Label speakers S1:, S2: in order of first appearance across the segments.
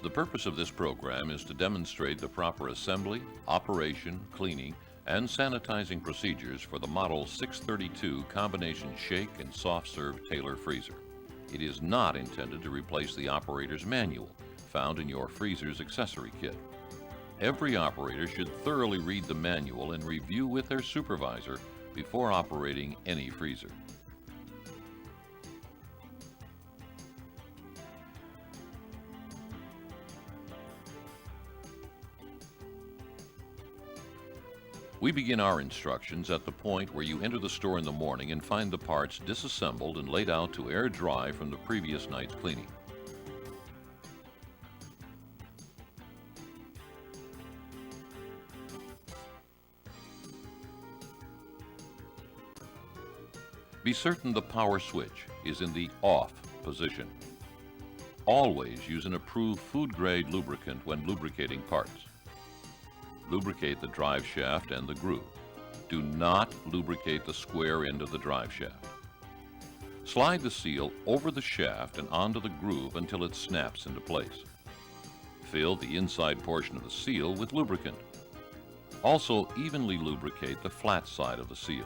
S1: The purpose of this program is to demonstrate the proper assembly, operation, cleaning, and sanitizing procedures for the Model 632 combination shake and soft serve Taylor freezer. It is not intended to replace the operator's manual found in your freezer's accessory kit. Every operator should thoroughly read the manual and review with their supervisor before operating any freezer. We begin our instructions at the point where you enter the store in the morning and find the parts disassembled and laid out to air dry from the previous night's cleaning. Be certain the power switch is in the off position. Always use an approved food-grade lubricant when lubricating parts. Lubricate the drive shaft and the groove. Do not lubricate the square end of the drive shaft. Slide the seal over the shaft and onto the groove until it snaps into place. Fill the inside portion of the seal with lubricant. Also, evenly lubricate the flat side of the seal.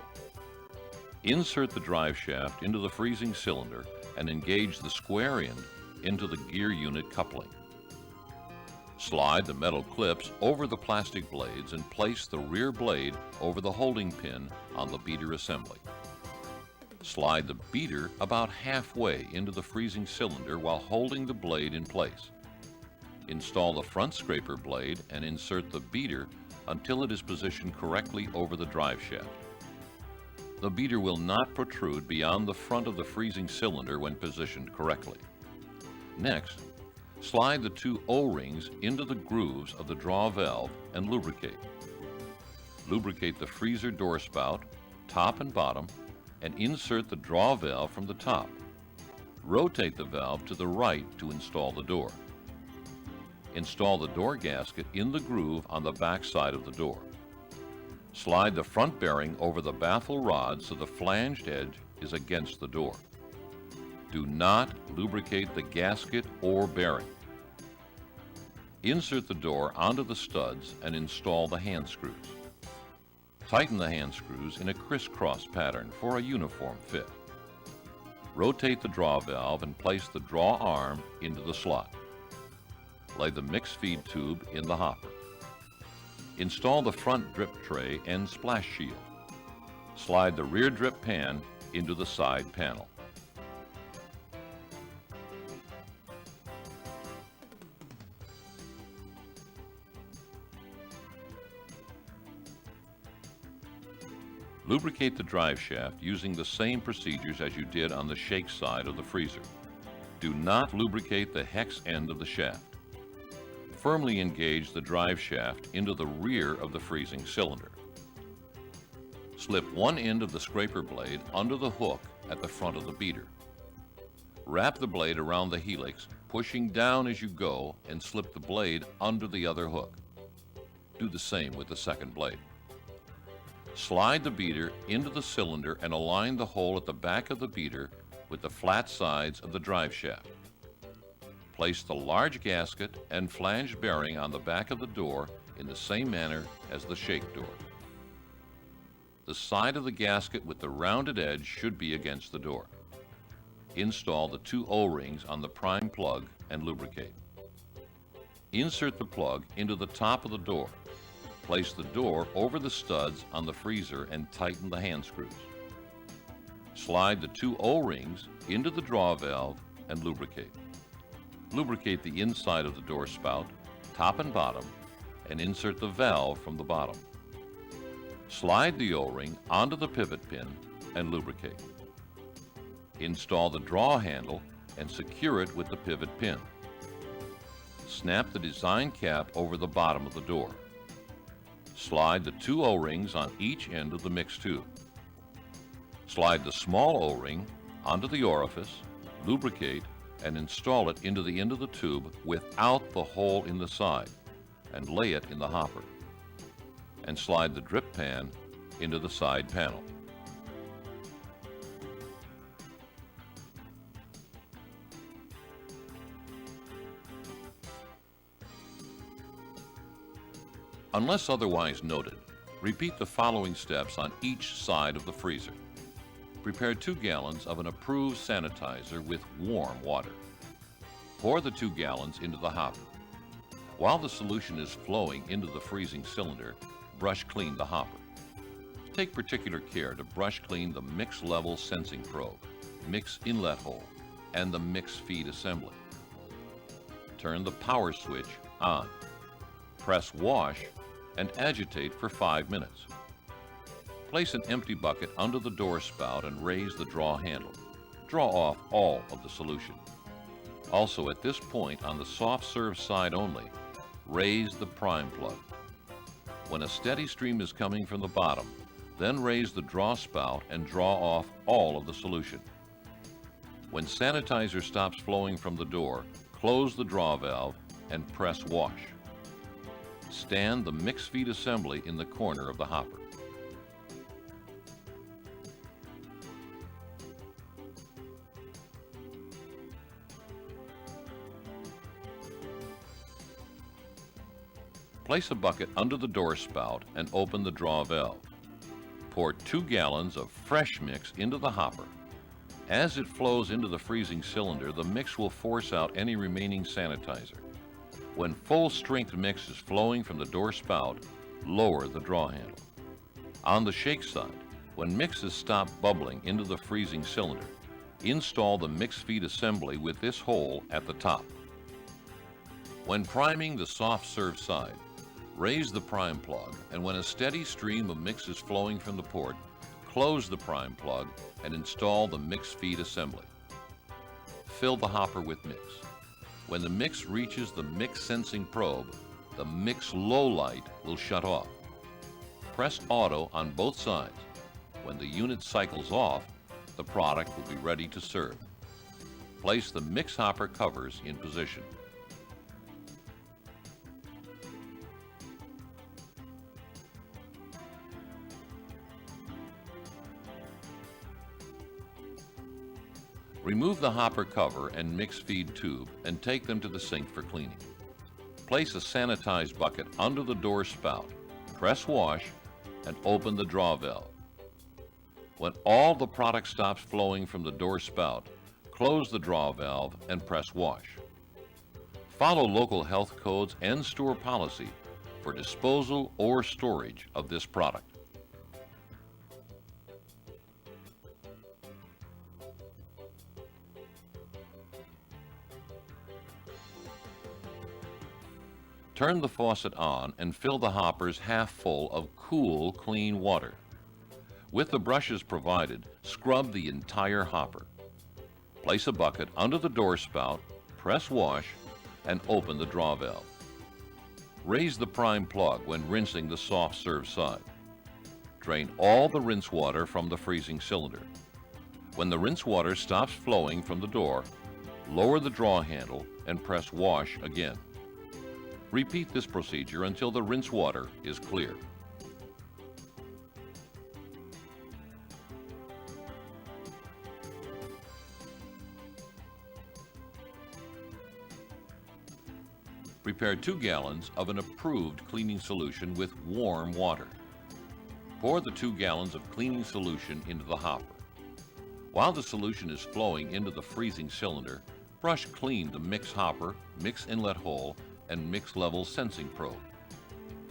S1: Insert the drive shaft into the freezing cylinder and engage the square end into the gear unit coupling. Slide the metal clips over the plastic blades and place the rear blade over the holding pin on the beater assembly. Slide the beater about halfway into the freezing cylinder while holding the blade in place. Install the front scraper blade and insert the beater until it is positioned correctly over the drive shaft. The beater will not protrude beyond the front of the freezing cylinder when positioned correctly. Next, slide the two O-rings into the grooves of the draw valve and lubricate. Lubricate the freezer door spout, top and bottom, and insert the draw valve from the top. Rotate the valve to the right to install the door. Install the door gasket in the groove on the back side of the door. Slide the front bearing over the baffle rod so the flanged edge is against the door. Do not lubricate the gasket or bearing. Insert the door onto the studs and install the hand screws. Tighten the hand screws in a crisscross pattern for a uniform fit. Rotate the draw valve and place the draw arm into the slot. Lay the mixed feed tube in the hopper. Install the front drip tray and splash shield. Slide the rear drip pan into the side panel. Lubricate the drive shaft using the same procedures as you did on the shake side of the freezer. Do not lubricate the hex end of the shaft. Firmly engage the drive shaft into the rear of the freezing cylinder. Slip one end of the scraper blade under the hook at the front of the beater. Wrap the blade around the helix, pushing down as you go, and slip the blade under the other hook. Do the same with the second blade. Slide the beater into the cylinder and align the hole at the back of the beater with the flat sides of the drive shaft. Place the large gasket and flanged bearing on the back of the door in the same manner as the shake door. The side of the gasket with the rounded edge should be against the door. Install the two O-rings on the prime plug and lubricate. Insert the plug into the top of the door. Place the door over the studs on the freezer and tighten the hand screws. Slide the two O-rings into the draw valve and lubricate. Lubricate the inside of the door spout, top and bottom, and insert the valve from the bottom. Slide the O-ring onto the pivot pin and lubricate. Install the draw handle and secure it with the pivot pin. Snap the design cap over the bottom of the door. Slide the two O-rings on each end of the mixed tube. Slide the small O-ring onto the orifice, lubricate, and install it into the end of the tube without the hole in the side, and lay it in the hopper. And slide the drip pan into the side panel. Unless otherwise noted, repeat the following steps on each side of the freezer. Prepare 2 gallons of an approved sanitizer with warm water. Pour the 2 gallons into the hopper. While the solution is flowing into the freezing cylinder, brush clean the hopper. Take particular care to brush clean the mix level sensing probe, mix inlet hole, and the mix feed assembly. Turn the power switch on. Press wash and agitate for 5 minutes. Place an empty bucket under the door spout and raise the draw handle. Draw off all of the solution. Also, at this point on the soft serve side only, raise the prime plug. When a steady stream is coming from the bottom, then raise the draw spout and draw off all of the solution. When sanitizer stops flowing from the door, close the draw valve and press wash. Stand the mix feed assembly in the corner of the hopper. Place a bucket under the door spout and open the draw valve. Pour 2 gallons of fresh mix into the hopper. As it flows into the freezing cylinder, the mix will force out any remaining sanitizer. When full strength mix is flowing from the door spout, lower the draw handle. On the shake side, when mix has stopped bubbling into the freezing cylinder, install the mix feed assembly with this hole at the top. When priming the soft serve side, raise the prime plug, and when a steady stream of mix is flowing from the port, close the prime plug and install the mix feed assembly. Fill the hopper with mix. When the mix reaches the mix sensing probe, the mix low light will shut off. Press auto on both sides. When the unit cycles off, the product will be ready to serve. Place the mix hopper covers in position. Remove the hopper cover and mix feed tube and take them to the sink for cleaning. Place a sanitized bucket under the door spout, press wash, and open the draw valve. When all the product stops flowing from the door spout, close the draw valve and press wash. Follow local health codes and store policy for disposal or storage of this product. Turn the faucet on and fill the hoppers half full of cool, clean water. With the brushes provided, scrub the entire hopper. Place a bucket under the door spout, press wash, and open the draw valve. Raise the prime plug when rinsing the soft serve side. Drain all the rinse water from the freezing cylinder. When the rinse water stops flowing from the door, lower the draw handle and press wash again. Repeat this procedure until the rinse water is clear. Prepare 2 gallons of an approved cleaning solution with warm water. Pour the 2 gallons of cleaning solution into the hopper. While the solution is flowing into the freezing cylinder, brush clean the mix hopper, mix inlet hole, and mix level sensing probe.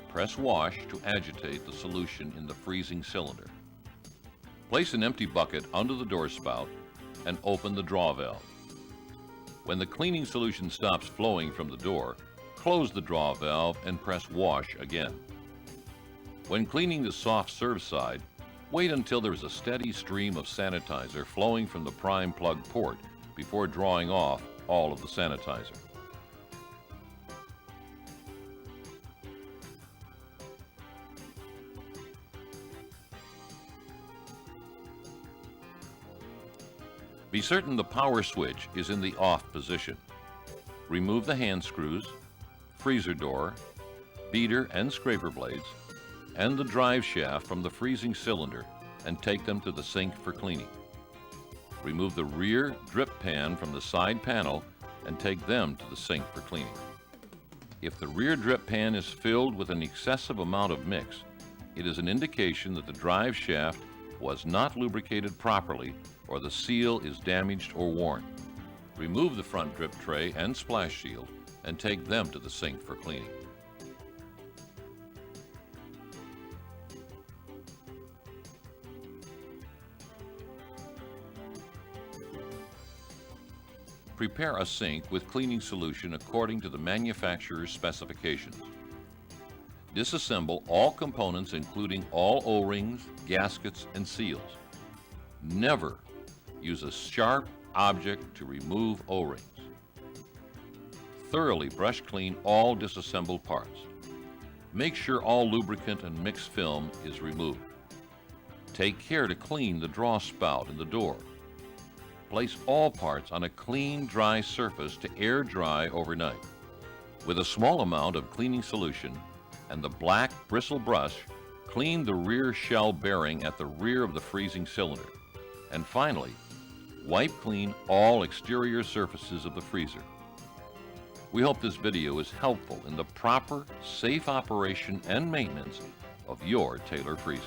S1: Press wash to agitate the solution in the freezing cylinder. Place an empty bucket under the door spout and open the draw valve. When the cleaning solution stops flowing from the door, close the draw valve and press wash again. When cleaning the soft serve side, wait until there is a steady stream of sanitizer flowing from the prime plug port before drawing off all of the sanitizer. Be certain the power switch is in the off position. Remove the hand screws, freezer door, beater and scraper blades, and the drive shaft from the freezing cylinder and take them to the sink for cleaning. Remove the rear drip pan from the side panel and take them to the sink for cleaning. If the rear drip pan is filled with an excessive amount of mix, it is an indication that the drive shaft was not lubricated properly or the seal is damaged or worn. Remove the front drip tray and splash shield and take them to the sink for cleaning. Prepare a sink with cleaning solution according to the manufacturer's specifications. Disassemble all components including all O-rings, gaskets, and seals. Never use a sharp object to remove O-rings. Thoroughly brush clean all disassembled parts. Make sure all lubricant and mixed film is removed. Take care to clean the draw spout in the door. Place all parts on a clean, dry surface to air dry overnight. With a small amount of cleaning solution and the black bristle brush, clean the rear shell bearing at the rear of the freezing cylinder. And finally, wipe clean all exterior surfaces of the freezer. We hope this video is helpful in the proper, safe operation and maintenance of your Taylor freezer.